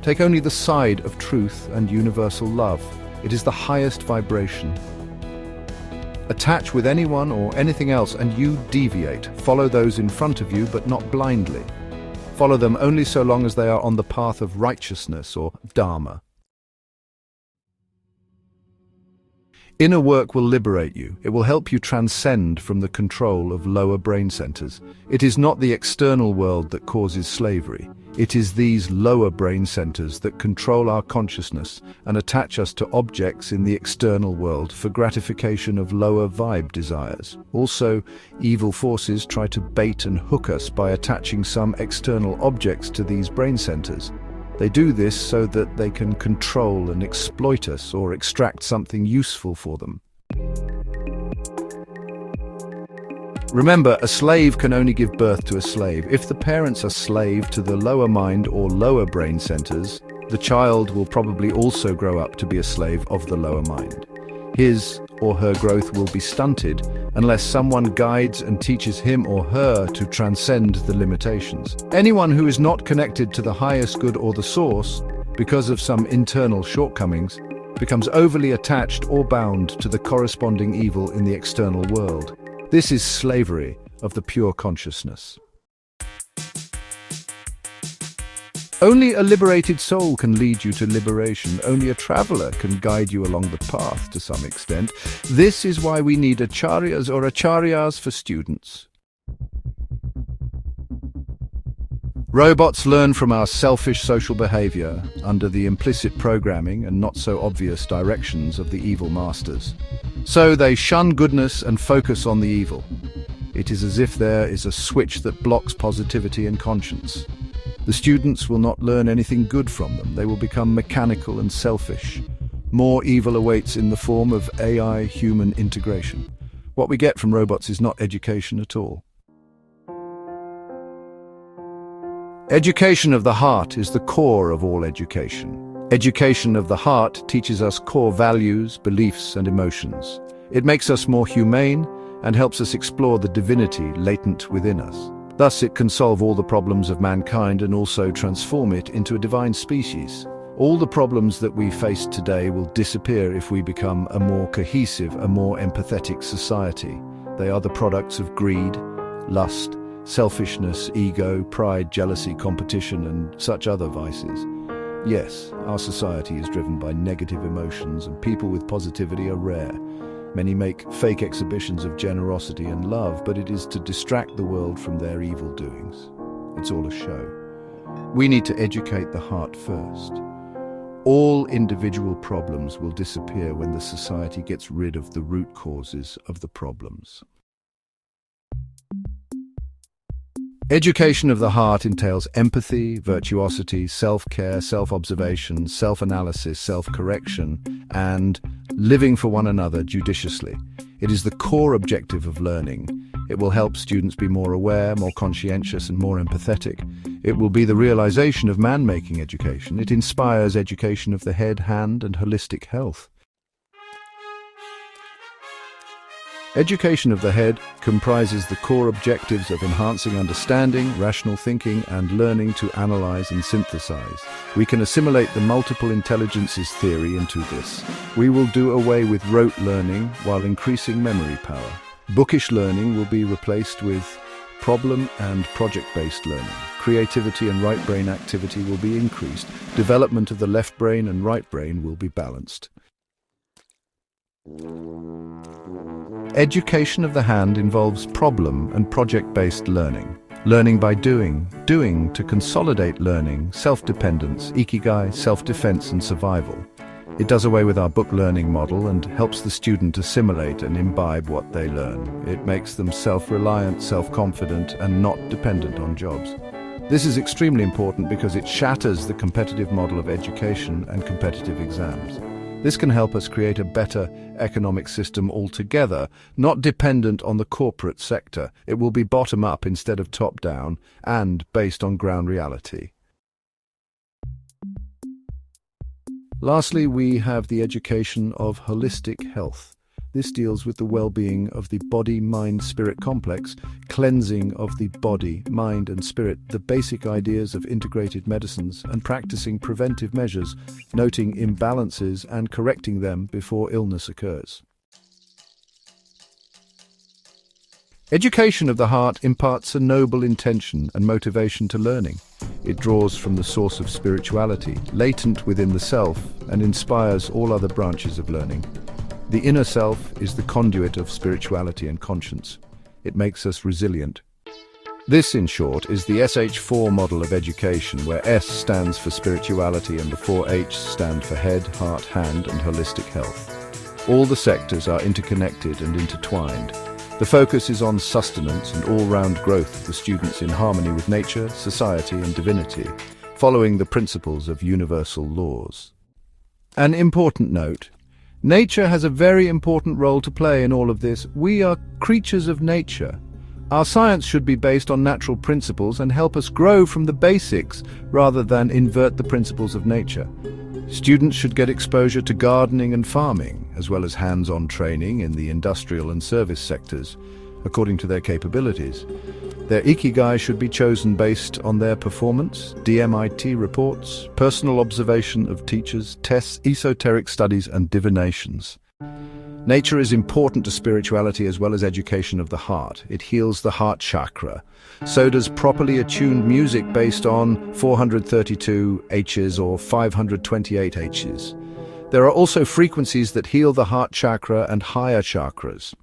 Take only the side of truth and universal love. It is the highest vibration. Attach with anyone or anything else and you deviate. Follow those in front of you, but not blindly. Follow them only so long as they are on the path of righteousness or dharma. Inner work will liberate you. It will help you transcend from the control of lower brain centers. It is not the external world that causes slavery. It is these lower brain centers that control our consciousness and attach us to objects in the external world for gratification of lower vibe desires. Also, evil forces try to bait and hook us by attaching some external objects to these brain centers. They do this so that they can control and exploit us or extract something useful for them. Remember, a slave can only give birth to a slave. If the parents are slave to the lower mind or lower brain centers, the child will probably also grow up to be a slave of the lower mind. His or her growth will be stunted unless someone guides and teaches him or her to transcend the limitations. Anyone who is not connected to the highest good or the source, because of some internal shortcomings, becomes overly attached or bound to the corresponding evil in the external world. This is slavery of the pure consciousness. Only a liberated soul can lead you to liberation. Only a traveler can guide you along the path to some extent. This is why we need acharyas or acharyas for students. Robots learn from our selfish social behavior under the implicit programming and not so obvious directions of the evil masters. So they shun goodness and focus on the evil. It is as if there is a switch that blocks positivity and conscience. The students will not learn anything good from them. They will become mechanical and selfish. More evil awaits in the form of AI-human integration. What we get from robots is not education at all. Education of the heart is the core of all education. Education of the heart teaches us core values, beliefs, and emotions. It makes us more humane and helps us explore the divinity latent within us. Thus, it can solve all the problems of mankind and also transform it into a divine species. All the problems that we face today will disappear if we become a more cohesive, a more empathetic society. They are the products of greed, lust, selfishness, ego, pride, jealousy, competition, and such other vices. Yes, our society is driven by negative emotions, and people with positivity are rare. Many make fake exhibitions of generosity and love, but it is to distract the world from their evil doings. It's all a show. We need to educate the heart first. All individual problems will disappear when the society gets rid of the root causes of the problems. Education of the heart entails empathy, virtuosity, self-care, self-observation, self-analysis, self-correction, and living for one another judiciously. It is the core objective of learning. It will help students be more aware, more conscientious, and more empathetic. It will be the realization of man-making education. It inspires education of the head, hand, and holistic health. Education of the head comprises the core objectives of enhancing understanding, rational thinking, and learning to analyze and synthesize. We can assimilate the multiple intelligences theory into this. We will do away with rote learning while increasing memory power. Bookish learning will be replaced with problem and project-based learning. Creativity and right brain activity will be increased. Development of the left brain and right brain will be balanced. Education of the hand involves problem and project-based learning. Learning by doing to consolidate learning, self-dependence, ikigai, self-defense and survival. It does away with our book learning model and helps the student assimilate and imbibe what they learn. It makes them self-reliant, self-confident, and not dependent on jobs. This is extremely important because it shatters the competitive model of education and competitive exams. This can help us create a better economic system altogether, not dependent on the corporate sector. It will be bottom-up instead of top-down and based on ground reality. Lastly, we have the education of holistic health. This deals with the well-being of the body-mind-spirit complex, cleansing of the body, mind and spirit, the basic ideas of integrated medicines, and practicing preventive measures, noting imbalances and correcting them before illness occurs. Education of the heart imparts a noble intention and motivation to learning. It draws from the source of spirituality, latent within the self, and inspires all other branches of learning. The inner self is the conduit of spirituality and conscience. It makes us resilient. This, in short, is the SH4 model of education, where S stands for spirituality and the 4 H stand for head, heart, hand, and holistic health. All the sectors are interconnected and intertwined. The focus is on sustenance and all-round growth for students in harmony with nature, society, and divinity, following the principles of universal laws. An important note: nature has a very important role to play in all of this. We are creatures of nature. Our science should be based on natural principles and help us grow from the basics rather than invert the principles of nature. Students should get exposure to gardening and farming, as well as hands-on training in the industrial and service sectors, according to their capabilities. Their ikigai should be chosen based on their performance, DMIT reports, personal observation of teachers, tests, esoteric studies, and divinations. Nature is important to spirituality as well as education of the heart. It heals the heart chakra. So does properly attuned music based on 432 H's or 528 H's. There are also frequencies that heal the heart chakra and higher chakras.